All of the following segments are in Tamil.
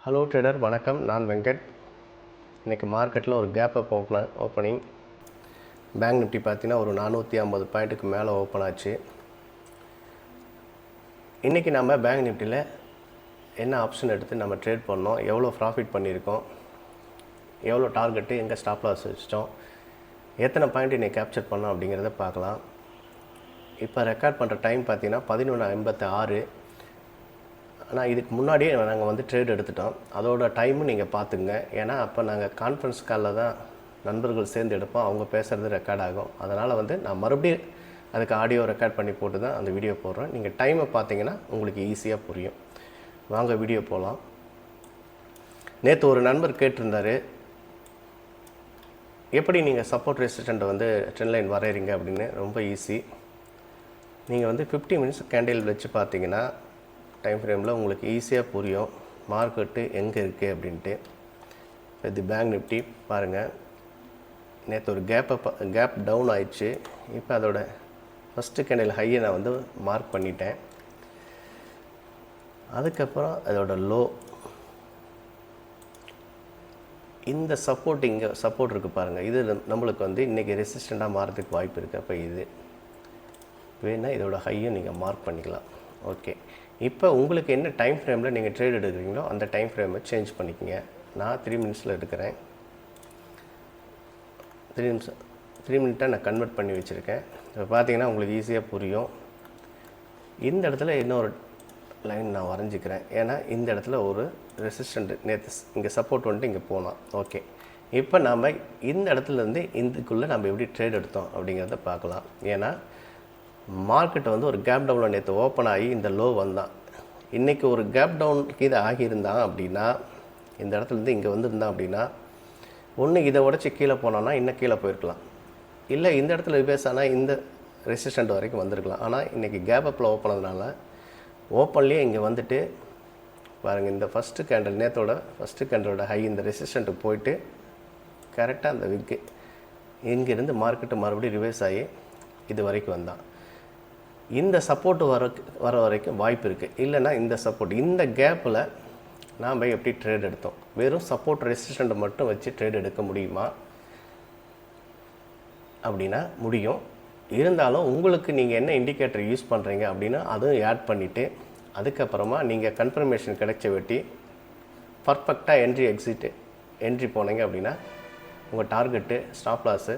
ஹலோ ட்ரேடர் வணக்கம். நான் வெங்கட். இன்றைக்கி மார்க்கெட்டில் ஒரு gap up opening. Bank Nifty பார்த்தீங்கன்னா ஒரு 450 பாயிண்ட்டுக்கு மேலே ஓப்பன் ஆச்சு. இன்றைக்கி நம்ம பேங்க் நிஃப்டியில் என்ன ஆப்ஷன் எடுத்து நம்ம ட்ரேட் பண்ணோம், எவ்வளோ ப்ராஃபிட் பண்ணியிருக்கோம், எவ்வளோ டார்கெட்டு, எங்கே ஸ்டாப் லாஸ் வச்சிட்டோம், எத்தனை பாயிண்ட் இன்றைக்கி கேப்சர் பண்ணோம் அப்படிங்கிறத பார்க்கலாம். இப்போ ரெக்கார்ட் பண்ணுற டைம் பார்த்தீங்கன்னா 11:56. ஆனால் இதுக்கு முன்னாடியே நாங்கள் ட்ரேட் எடுத்துட்டோம். அதோட டைமும் நீங்கள் பார்த்துங்க. ஏன்னா அப்போ நாங்கள் கான்ஃபரன்ஸ் காலில் தான் நண்பர்கள் சேர்ந்து எடுப்போம். அவங்க பேசுகிறது ரெக்கார்ட் ஆகும். அதனால் நான் மறுபடியும் அதுக்கு ஆடியோ ரெக்கார்ட் பண்ணி போட்டு தான் அந்த வீடியோ போடுறேன். நீங்கள் டைமை பார்த்தீங்கன்னா உங்களுக்கு ஈஸியாக புரியும். வாங்க வீடியோ போகலாம். நேற்று ஒரு நண்பர் கேட்டிருந்தார், எப்படி நீங்கள் சப்போர்ட் ரெசிஸ்டண்ட்டை ட்ரெண்ட் லைன் வரைகிறீங்க அப்படின்னு. ரொம்ப ஈஸி. நீங்கள் 50 மினிட்ஸ் கேண்டில் வச்சு பார்த்தீங்கன்னா டைம் ஃப்ரேமில் உங்களுக்கு ஈஸியாக புரியும் மார்க்கெட்டு எங்கே இருக்குது அப்படின்ட்டு. இது பேங்க் நிஃப்டி பாருங்கள், நேற்று ஒரு கேப் டவுன் ஆயிடுச்சு. இப்போ அதோட ஃபஸ்ட்டு கேண்டில் ஹையை நான் மார்க் பண்ணிட்டேன். அதுக்கப்புறம் அதோட லோ, இந்த சப்போர்ட், இங்கே சப்போர்ட் இருக்குது பாருங்கள். இது நம்மளுக்கு இன்றைக்கி ரெசிஸ்டண்ட்டாக மாறதுக்கு வாய்ப்பு இருக்குது. அப்போ இது வேணால் இதோட ஹையும் நீங்கள் மார்க் பண்ணிக்கலாம். ஓகே, இப்போ உங்களுக்கு என்ன டைம் ஃப்ரேமில் நீங்கள் ட்ரேட் எடுக்கிறீங்களோ அந்த டைம் ஃப்ரேமை சேஞ்ச் பண்ணிக்கோங்க. நான் 3 மினிட்ஸில் எடுக்கிறேன். 3 மினிட்டாக நான் கன்வெர்ட் பண்ணி வச்சுருக்கேன். இப்போ பார்த்தீங்கன்னா உங்களுக்கு ஈஸியாக புரியும். இந்த இடத்துல இன்னொரு லைன் நான் வரைஞ்சிக்கிறேன். ஏன்னா இந்த இடத்துல ஒரு ரெசிஸ்டண்ட் நேற்று இங்கே சப்போர்ட் இங்கே போகலாம். ஓகே, இப்போ நாம் இந்த இடத்துலேருந்து இதுக்குள்ளே நம்ம எப்படி ட்ரேட் எடுத்தோம் அப்படிங்கிறத பார்க்கலாம். ஏன்னா மார்க்கெட்டை ஒரு கேப் டவுனில் நேற்று ஓப்பன் ஆகி இந்த லோ வந்தான். இன்றைக்கி ஒரு கேப் டவுன் இது ஆகியிருந்தான் அப்படின்னா, இந்த இடத்துலேருந்து இங்கே வந்திருந்தான் அப்படின்னா, ஒன்று இதை உடச்சி கீழே போனான்னா இன்னும் கீழே போயிருக்கலாம், இல்லை இந்த இடத்துல ரிவர்ஸ் ஆனால் இந்த ரெசிஸ்டண்ட் வரைக்கும் வந்திருக்கலாம். ஆனால் இன்றைக்கி கேப் அப்பில் ஓப்பன் ஆனதுனால ஓப்பன்லேயே இங்கே பாருங்கள், இந்த ஃபஸ்ட்டு கேண்டில் நேற்றோட ஃபஸ்ட்டு கேண்டலோட ஹை இந்த ரெசிஸ்டண்ட்டுக்கு போயிட்டு கரெக்டாக அந்த விக்கு இங்கேருந்து மார்க்கெட்டு மறுபடியும் ரிவர்ஸ் ஆகி இது வரைக்கும் வந்தான். இந்த சப்போர்ட்டு வர வரைக்கும் வாய்ப்பு இருக்குது. இல்லைன்னா இந்த சப்போர்ட், இந்த கேப்பில் நாம் எப்படி ட்ரேட் எடுத்தோம், வெறும் சப்போர்ட் ரெசிஸ்டண்ட்டை மட்டும் வச்சு ட்ரேட் எடுக்க முடியுமா அப்படின்னா முடியும். இருந்தாலும் உங்களுக்கு நீங்கள் என்ன இண்டிகேட்டர் யூஸ் பண்ணுறீங்க அப்படின்னா அதுவும் ஆட் பண்ணிவிட்டு அதுக்கப்புறமா நீங்கள் கன்ஃபர்மேஷன் கிடைச்ச வெட்டி பர்ஃபெக்டாக என்ட்ரி போனீங்க அப்படின்னா உங்கள் டார்கெட்டு, ஸ்டாப் லாஸு,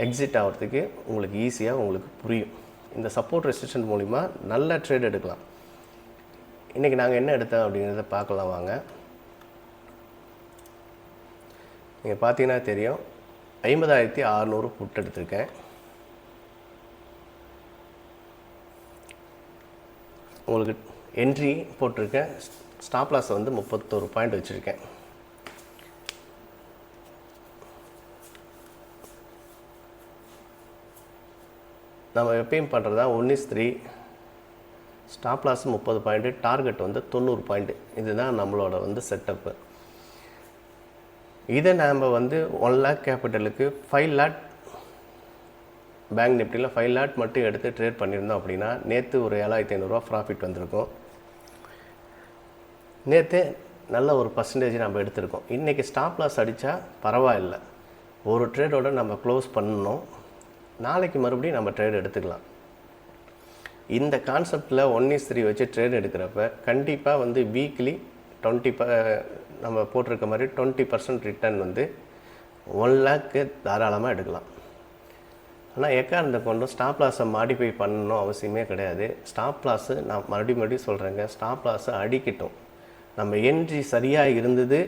எக்ஸிட் ஆகிறதுக்கு உங்களுக்கு ஈஸியாக உங்களுக்கு புரியும். இந்த சப்போர்ட் ரெசிஸ்டன்ட் மூலிமா நல்ல ட்ரேட் எடுக்கலாம். இன்றைக்கி நாங்கள் என்ன எடுத்தோம் அப்படிங்கிறத பார்க்கலாம் வாங்க. நீங்கள் பார்த்தீங்கன்னா தெரியும், 50,600 புட் எடுத்திருக்கேன். உங்களுக்கு என்ட்ரி போட்டிருக்கேன். ஸ்டாப் லாஸை 31 பாயிண்ட் வச்சுருக்கேன். நம்ம எப்பயும் பண்ணுறது தான் 1:3, stop loss 30 point, target 90 point. இதுதான் நம்மளோட செட்டப்பு. இதை நாம் 1 லேக் கேபிட்டலுக்கு 5 லேக் பேங்க் நிஃப்டியில் 5 லேக் மட்டும் எடுத்து ட்ரேட் பண்ணியிருந்தோம் அப்படின்னா நேற்று ஒரு 7,500 ப்ராஃபிட் வந்திருக்கும். நேற்று நல்ல ஒரு பர்சன்டேஜ் நம்ம எடுத்திருக்கோம். இன்றைக்கி ஸ்டாப் லாஸ் அடித்தா பரவாயில்லை, ஒரு ட்ரேடோட நம்ம க்ளோஸ் பண்ணணும், நாளைக்கு மறுபடியும் நம்ம ட்ரேட் எடுத்துக்கலாம். இந்த கான்செப்டில் 1:3 வச்சு ட்ரேட் எடுக்கிறப்ப கண்டிப்பாக வீக்லி 20 நம்ம போட்டிருக்க மாதிரி 20% ரிட்டர்ன் 1 லேக்கு தாராளமாக எடுக்கலாம். ஆனால் எக்காரணத்தை கொண்டும் ஸ்டாப் லாஸை மாடிஃபை பண்ணணும் அவசியமே கிடையாது. ஸ்டாப் லாஸு நான் மறுபடியும் சொல்கிறேங்க, ஸ்டாப் லாஸை அடிக்கட்டும். நம்ம என்ட்ரி சரியாக இருந்தது,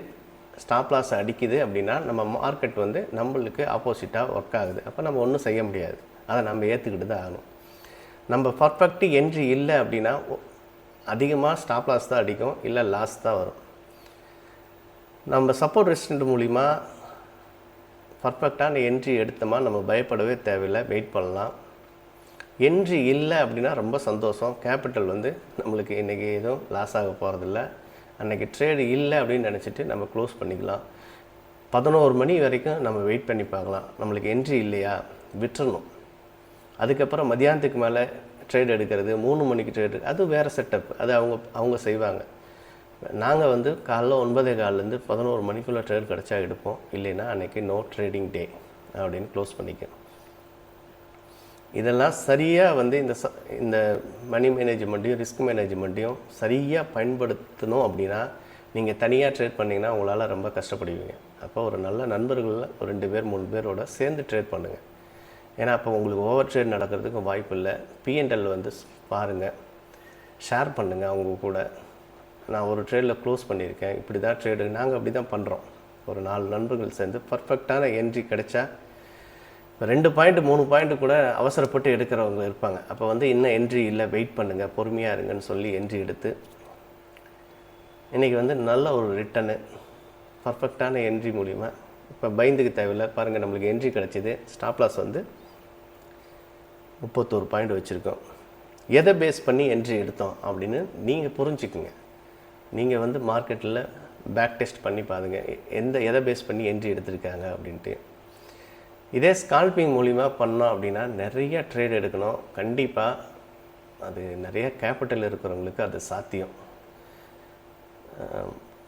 ஸ்டாப் லாஸ் அடிக்குது அப்படின்னா நம்ம மார்க்கெட் நம்மளுக்கு ஆப்போசிட்டாக ஒர்க் ஆகுது. அப்போ நம்ம ஒன்றும் செய்ய முடியாது, அதை நம்ம ஏற்றுக்கிட்டு தான் ஆகணும். நம்ம பர்ஃபெக்ட்டு என்ட்ரி இல்லை அப்படின்னா அதிகமாக ஸ்டாப் லாஸ் தான் அடிக்கும், இல்லை லாஸ் தான் வரும். நம்ம சப்போர்ட் ரெசிஸ்டன்ட் மூலிமா பர்ஃபெக்டான என்ட்ரி எடுத்தோமா நம்ம பயப்படவே தேவையில்லை, வெயிட் பண்ணலாம். என்ட்ரி இல்லை அப்படின்னா ரொம்ப சந்தோஷம். கேபிட்டல் நம்மளுக்கு இன்றைக்கி எதுவும் லாஸ் ஆக போகிறதில்ல. அன்றைக்கி ட்ரேடு இல்லை அப்படின்னு நினச்சிட்டு நம்ம க்ளோஸ் பண்ணிக்கலாம். 11 மணி வரைக்கும் நம்ம வெயிட் பண்ணி பார்க்கலாம். நம்மளுக்கு என்ட்ரி இல்லையா விட்டுறணும். அதுக்கப்புறம் மதியானத்துக்கு மேலே ட்ரேட் எடுக்கிறது, 3 மணிக்கு ட்ரேடு, அது வேறு செட்டப், அது அவங்க செய்வாங்க. நாங்கள் வந்து காலைல 9:15லேருந்து 11 மணிக்குள்ளே ட்ரேட் கிடச்சா எடுப்போம், இல்லைன்னா அன்றைக்கி நோ ட்ரேடிங் டே அப்படின்னு க்ளோஸ் பண்ணிக்கணும். இதெல்லாம் சரியாக வந்து இந்த மணி மேனேஜ்மெண்ட்டையும் ரிஸ்க் மேனேஜ்மெண்ட்டையும் சரியாக பயன்படுத்தணும் அப்படின்னா நீங்கள் தனியாக ட்ரேட் பண்ணிங்கன்னா உங்களால் ரொம்ப கஷ்டப்படுவீங்க. அப்போ ஒரு நல்ல நண்பர்களில் ஒரு 2 பேர் 3 பேரோட சேர்ந்து ட்ரேட் பண்ணுங்கள். ஏன்னா அப்போ உங்களுக்கு ஓவர் ட்ரேட் நடக்கிறதுக்கு வாய்ப்பு இல்லை. P&L வந்து பாருங்கள், ஷேர் பண்ணுங்கள் அவங்க கூட. நான் ஒரு ட்ரேடில் க்ளோஸ் பண்ணியிருக்கேன், இப்படி தான் ட்ரேடு, நாங்கள் அப்படி தான் பண்ணுறோம். ஒரு 4 நண்பர்கள் சேர்ந்து பர்ஃபெக்டான என்ட்ரி கிடைச்சா, இப்போ 2 பாயிண்ட் 3 பாயிண்ட்டு கூட அவசரப்பட்டு எடுக்கிறவங்க இருப்பாங்க. அப்போ வந்து இன்னும் என்ட்ரி இல்லை, வெயிட் பண்ணுங்கள், பொறுமையாக இருங்கன்னு சொல்லி என்ட்ரி எடுத்து இன்றைக்கி வந்து நல்ல ஒரு ரிட்டனு பர்ஃபெக்டான என்ட்ரி மூலிமா இப்போ பயந்துக்கு தேவையில்லை. பாருங்கள், நம்மளுக்கு என்ட்ரி கிடச்சிது. ஸ்டாப் லாஸ் வந்து 31 பாயிண்ட் வச்சுருக்கோம். எதை பேஸ் பண்ணி என்ட்ரி எடுத்தோம் அப்படின்னு நீங்கள் புரிஞ்சுக்குங்க. நீங்கள் வந்து மார்க்கெட்டில் பேக் டெஸ்ட் பண்ணி பாருங்க, எதை பேஸ் பண்ணி என்ட்ரி எடுத்திருக்காங்க அப்படின்ட்டு. இதே ஸ்கால்பிங் மூலிமா பண்ணோம் அப்படின்னா நிறைய ட்ரேட் எடுக்கணும். கண்டிப்பாக அது நிறைய கேபிட்டல் இருக்கிறவங்களுக்கு அது சாத்தியம்.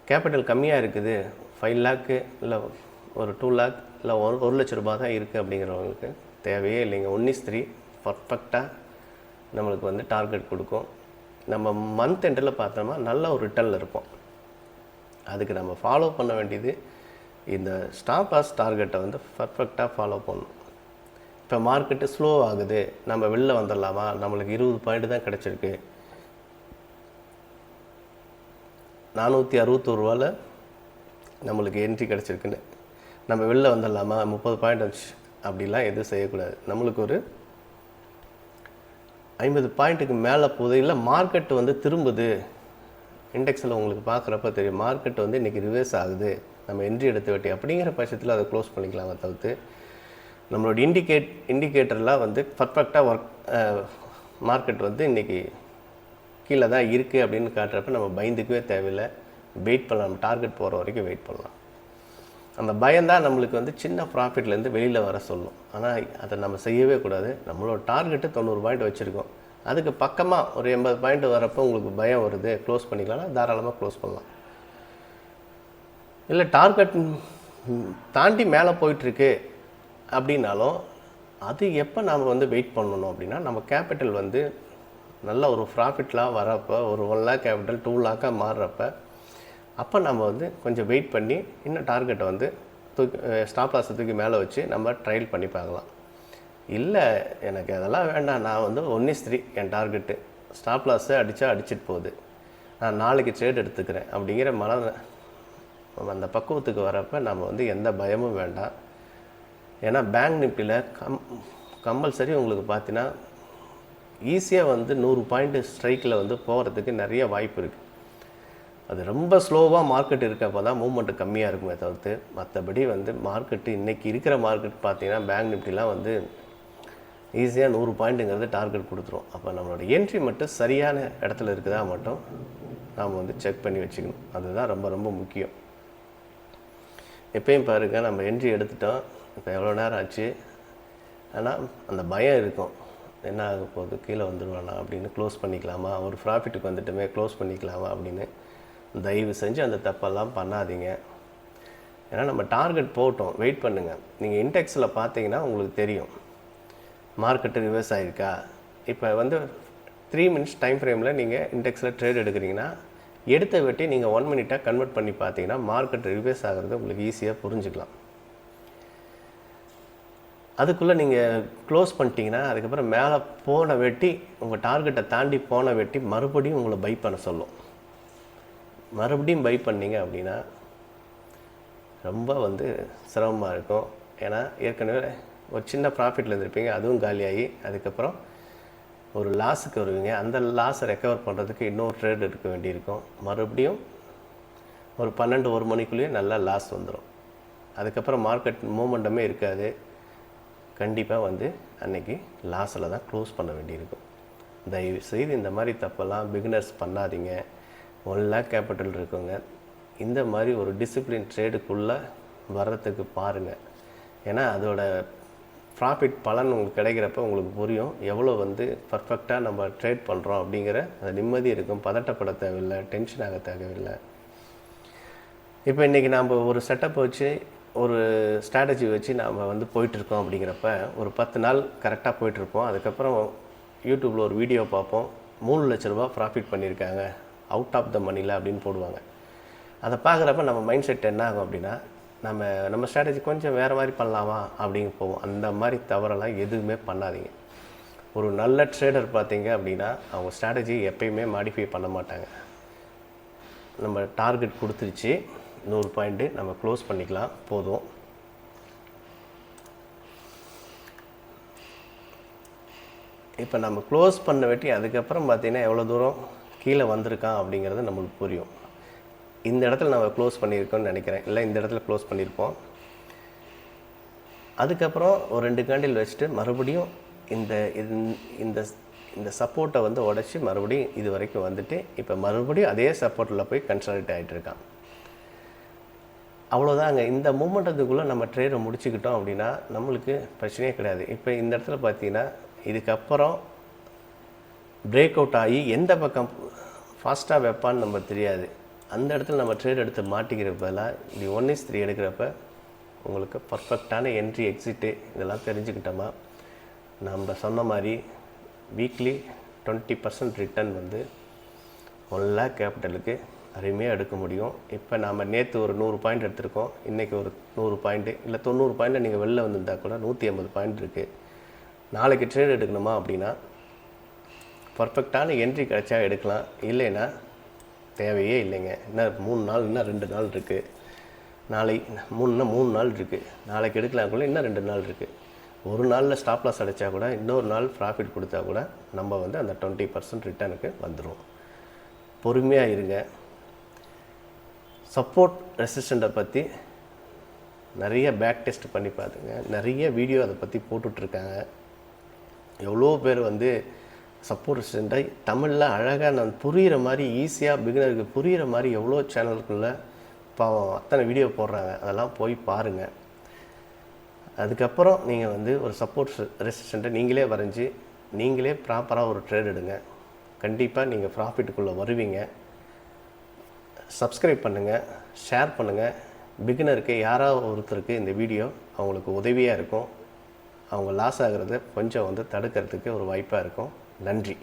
கேபிட்டல் கம்மியாக இருக்குது, 5 லேக்கு இல்லை ஒரு 2 லேக் இல்லை 1 லட்ச ரூபாய் தான் இருக்குது அப்படிங்கிறவங்களுக்கு தேவையே இல்லைங்க. 1:3 பர்ஃபெக்டாக நம்மளுக்கு வந்து டார்கெட் கொடுக்கும். நம்ம மந்த் எண்டில் பார்த்தோம்னா நல்ல ஒரு ரிட்டர்னில் இருப்போம். அதுக்கு நம்ம ஃபாலோ பண்ண வேண்டியது இந்த ஸ்டாப் லாஸ் டார்கெட்டை வந்து பர்ஃபெக்டாக ஃபாலோ பண்ணணும். இப்போ மார்க்கெட்டு ஸ்லோ ஆகுது, நம்ம வெளில வந்துடலாமா, நம்மளுக்கு 20 பாயிண்ட் தான் கிடச்சிருக்கு, 461 ரூபாவில் நம்மளுக்கு என்ட்ரி கிடச்சிருக்குன்னு நம்ம வெளில வந்துடலாமா, 30 பாயிண்ட் வந்துச்சு, அப்படிலாம் எதுவும் செய்யக்கூடாது. நம்மளுக்கு ஒரு 50 பாயிண்ட்டுக்கு மேலே போகுது, இல்லை மார்க்கெட் வந்து திரும்புது, இண்டெக்ஸில் உங்களுக்கு பார்க்குறப்ப தெரியும் மார்க்கெட் வந்து இன்றைக்கி ரிவர்ஸ் ஆகுது, நம்ம என்ட்ரி எடுத்து வெட்டி அப்படிங்கிற பட்சத்தில் அதை க்ளோஸ் பண்ணிக்கலாமே தவிர்த்து நம்மளோட இண்டிகேட்டர்லாம் வந்து பர்ஃபெக்டாக மார்க்கெட் வந்து இன்றைக்கி கீழே தான் இருக்குது அப்படின்னு காட்டுறப்ப நம்ம பயந்துக்கவே தேவையில்லை, வெயிட் பண்ணலாம். டார்கெட் போகிற வரைக்கும் வெயிட் பண்ணலாம். அந்த பயம்தான் நம்மளுக்கு வந்து சின்ன ப்ராஃபிட்லேருந்து வெளியில் வர சொல்லும். ஆனால் அதை நம்ம செய்யவே கூடாது. நம்மளோட டார்கெட்டு 90 பாயிண்ட் வச்சுருக்கோம், அதுக்கு பக்கமாக ஒரு 80 பாயிண்ட் வரப்போ உங்களுக்கு பயம் வருது, க்ளோஸ் பண்ணிக்கலாம்னா தாராளமாக க்ளோஸ் பண்ணலாம். இல்லை டார்கெட் தாண்டி மேலே போயிட்டுருக்கு அப்படின்னாலும் அது எப்போ நாம் வந்து வெயிட் பண்ணணும் அப்படின்னா, நம்ம கேபிட்டல் வந்து நல்ல ஒரு ப்ராஃபிட்லாம் வரப்போ, ஒரு 1 லேக் கேபிட்டல் 2 லேக்காக மாறுறப்ப அப்போ நம்ம வந்து கொஞ்சம் வெயிட் பண்ணி இன்னும் டார்கெட்டை வந்து ஸ்டாப் லாஸை தூக்கி மேலே வச்சு நம்ம ட்ரையல் பண்ணி பார்க்கலாம். இல்லை எனக்கு அதெல்லாம் வேண்டாம், நான் வந்து 1:3 என் டார்கெட்டு, ஸ்டாப் லாஸை அடிச்சுட்டு போகுது, நான் நாளைக்கு ட்ரேட் எடுத்துக்கிறேன் அப்படிங்கிற அந்த பக்குவத்துக்கு வரப்போ நம்ம வந்து எந்த பயமும் வேண்டாம். ஏன்னா பேங்க் நிஃப்டியில் கம்பல்சரி உங்களுக்கு பார்த்தீங்கன்னா ஈஸியாக வந்து 100 பாயிண்ட் ஸ்ட்ரைக்கில் வந்து போகிறதுக்கு நிறைய வாய்ப்பு இருக்குது. அது ரொம்ப ஸ்லோவாக மார்க்கெட் இருக்கப்போ தான் மூவ்மெண்ட்டு கம்மியாக இருக்குமே தவிர்த்து, மற்றபடி வந்து மார்க்கெட்டு இன்றைக்கி இருக்கிற மார்க்கெட் பார்த்திங்கன்னா பேங்க் நிஃப்டிலாம் வந்து ஈஸியாக 100 பாயிண்ட்டுங்கிறது டார்கெட் கொடுத்துரும். அப்போ நம்மளோட என்ட்ரி மட்டும் சரியான இடத்துல இருக்குதா மட்டும் நாம் வந்து செக் பண்ணி வச்சுக்கணும். அதுதான் ரொம்ப ரொம்ப முக்கியம். எப்பயும் பாருங்கள், நம்ம என்ட்ரி எடுத்துட்டோம், இப்போ எவ்வளோ நேரம் ஆச்சு, ஆனால் அந்த பயம் இருக்கும், என்ன ஆக போகுது, கீழே வந்துடுவானா அப்படின்னு, க்ளோஸ் பண்ணிக்கலாமா, ஒரு ப்ராஃபிட்டுக்கு வந்துட்டுமே க்ளோஸ் பண்ணிக்கலாமா அப்படின்னு. தயவு செஞ்சு அந்த தப்பெல்லாம் பண்ணாதீங்க. ஏன்னா நம்ம டார்கெட் போட்டோம், வெயிட் பண்ணுங்கள். நீங்கள் இண்டெக்ஸில் பார்த்தீங்கன்னா உங்களுக்கு தெரியும் மார்க்கெட்டு ரிவர்ஸ் ஆகிருக்கா. இப்போ வந்து 3 மினிட்ஸ் டைம் ஃப்ரேமில் நீங்கள் இண்டெக்ஸில் ட்ரேட் எடுக்கிறீங்கன்னா எடுத்த வெட்டி நீங்கள் 1 மினிட்டாக கன்வெர்ட் பண்ணி பார்த்தீங்கன்னா மார்க்கெட் ரிவர்ஸ் ஆகிறது உங்களுக்கு ஈஸியாக புரிஞ்சுக்கலாம். அதுக்குள்ளே நீங்கள் க்ளோஸ் பண்ணிட்டீங்கன்னா அதுக்கப்புறம் மேலே போன வெட்டி, உங்கள் டார்கெட்டை தாண்டி போன வெட்டி மறுபடியும் உங்களை பை பண்ண சொல்லும். மறுபடியும் பை பண்ணிங்க அப்படின்னா ரொம்ப வந்து சிரமமாக இருக்கும். ஏன்னா ஏற்கனவே ஒரு சின்ன ப்ராஃபிட்டில் இருந்திருப்பீங்க, அதுவும் காலியாகி அதுக்கப்புறம் ஒரு லாஸுக்கு வருவீங்க. அந்த லாஸை ரெக்கவர் பண்ணுறதுக்கு இன்னொரு ட்ரேட் எடுக்க வேண்டியிருக்கும். மறுபடியும் ஒரு 12-1 மணிக்குள்ளேயே நல்லா லாஸ் வந்துடும். அதுக்கப்புறம் மார்க்கெட் மூமெண்டமே இருக்காது. கண்டிப்பாக வந்து அன்றைக்கி லாஸில் தான் க்ளோஸ் பண்ண வேண்டியிருக்கும். தயவு செய்து இந்த மாதிரி தப்பெல்லாம் பிகினர்ஸ் பண்ணாதீங்க. 1 லேக் கேபிட்டல் இருக்குங்க, இந்த மாதிரி ஒரு டிசிப்ளின் ட்ரேடுக்குள்ளே வர்றதுக்கு பாருங்கள். ஏன்னா அதோட ப்ராஃபிட் பலன் உங்களுக்கு கிடைக்கிறப்ப உங்களுக்கு புரியும் எவ்வளோ வந்து பர்ஃபெக்டாக நம்ம ட்ரேட் பண்ணுறோம் அப்படிங்கிற அந்த நிம்மதி இருக்கும். பதட்டப்பட தேவையில்லை, டென்ஷன் ஆக தேவையில்லை. இப்போ இன்றைக்கி நாம் ஒரு செட்டப் வச்சு ஒரு ஸ்ட்ராட்டஜி வச்சு நாம் வந்து போயிட்டுருக்கோம் அப்படிங்கிறப்ப ஒரு 10 நாள் கரெக்டாக போயிட்டுருப்போம். அதுக்கப்புறம் யூடியூப்பில் ஒரு வீடியோ பார்ப்போம், 3 லட்ச ரூபா ப்ராஃபிட் பண்ணியிருக்காங்க அவுட் ஆஃப் த மணியில் அப்படின்னு போடுவாங்க. அதை பார்க்குறப்ப நம்ம மைண்ட் செட் என்ன ஆகும் அப்படின்னா, நம்ம ஸ்ட்ராட்டஜி கொஞ்சம் வேறு மாதிரி பண்ணலாமா அப்படிங்க போவோம். அந்த மாதிரி தவறெல்லாம் எதுவுமே பண்ணாதீங்க. ஒரு நல்ல ட்ரேடர் பார்த்தீங்க அப்படின்னா அவங்க ஸ்ட்ராட்டஜி எப்பயுமே மாடிஃபை பண்ண மாட்டாங்க. நம்ம டார்கெட் கொடுத்துருச்சு 100 பாயிண்ட்டு, நம்ம க்ளோஸ் பண்ணிக்கலாம் போதும். இப்போ நம்ம க்ளோஸ் பண்ண வெட்டி அதுக்கப்புறம் பார்த்திங்கன்னா எவ்வளோ தூரம் கீழே வந்திருக்கான் அப்படிங்கிறது நம்மளுக்கு புரியும். இந்த இடத்துல நம்ம க்ளோஸ் பண்ணியிருக்கோம்னு நினைக்கிறேன், இல்லை இந்த இடத்துல க்ளோஸ் பண்ணியிருப்போம். அதுக்கப்புறம் ஒரு 2 கேண்டில் வச்சுட்டு மறுபடியும் இந்த இந்த சப்போர்ட்டை வந்து உடச்சி மறுபடியும் இது வரைக்கும் வந்துட்டு இப்போ மறுபடியும் அதே சப்போர்ட்டில் போய் கன்சாலிடேட் ஆகிட்டு இருக்கான். அவ்வளோதாங்க. இந்த மூமெண்டத்துக்குள்ளே நம்ம ட்ரேடை முடிச்சுக்கிட்டோம் அப்படின்னா நம்மளுக்கு பிரச்சனையே கிடையாது. இப்போ இந்த இடத்துல பார்த்தீங்கன்னா இதுக்கப்புறம் பிரேக் அவுட் ஆகி எந்த பக்கம் ஃபாஸ்ட்டாக வைப்பான்னு நம்ம தெரியாது. அந்த இடத்துல நம்ம ட்ரேட் எடுத்து மாட்டிக்கிறப்பெல்லாம் இப்படி 1:3 எடுக்கிறப்ப உங்களுக்கு பர்ஃபெக்டான என்ட்ரி எக்ஸிட்டு இதெல்லாம் தெரிஞ்சுக்கிட்டோமா நம்ம சொன்ன மாதிரி வீக்லி 20% ரிட்டர்ன் வந்து 1 lakh கேபிட்டலுக்கு அருமையாக எடுக்க முடியும். இப்போ நாம் நேற்று ஒரு 100 பாயிண்ட் எடுத்திருக்கோம், இன்றைக்கி ஒரு 100 பாயிண்ட்டு இல்லை 90 பாயிண்ட்டில் நீங்கள் வெளில வந்திருந்தால் கூட 150 பாயிண்ட் இருக்குது. நாளைக்கு ட்ரேட் எடுக்கணுமா அப்படின்னா பர்ஃபெக்டான என்ட்ரி கிடச்சா எடுக்கலாம், இல்லைன்னா தேவையே இல்லைங்க. இன்னும் 3 நாள், இன்னும் 2 நாள் இருக்குது. இன்னும் 3 நாள் இருக்குது. நாளைக்கு எடுக்கலாம்குள்ளே இன்னும் 2 நாள் இருக்குது. ஒரு நாளில் ஸ்டாப் லாஸ் அடைச்சா கூட இன்னொரு நாள் ப்ராஃபிட் கொடுத்தா கூட நம்ம வந்து அந்த 20% ரிட்டர்னுக்கு வந்துடும். பொறுமையாக இருங்க. சப்போர்ட் ரெசிஸ்டண்ட்டை பற்றி நிறைய பேக் டெஸ்ட் பண்ணி பார்த்துங்க. நிறைய வீடியோ அதை பற்றி போட்டுட்ருக்காங்க. எவ்வளோ பேர் வந்து சப்போர்ட் ரெசிஸ்டண்ட்டை தமிழில் அழகாக நான் புரிகிற மாதிரி ஈஸியாக பிகினருக்கு புரிகிற மாதிரி எவ்வளோ சேனலுக்குள்ளே பாவம் அத்தனை வீடியோ போடுறாங்க. அதெல்லாம் போய் பாருங்கள். அதுக்கப்புறம் நீங்கள் வந்து ஒரு சப்போர்ட் ரெசிஸ்டண்ட்டை நீங்களே வரைஞ்சி நீங்களே ப்ராப்பராக ஒரு ட்ரேட் எடுங்க. கண்டிப்பாக நீங்கள் ப்ராஃபிட்டுக்குள்ளே வருவீங்க. சப்ஸ்கிரைப் பண்ணுங்கள், ஷேர் பண்ணுங்கள். பிகினருக்கு யாராவது ஒருத்தருக்கு இந்த வீடியோ அவங்களுக்கு உதவியாக இருக்கும். அவங்க லாஸ் ஆகிறத கொஞ்சம் வந்து தடுக்கிறதுக்கு ஒரு வாய்ப்பாக இருக்கும். நன்றி.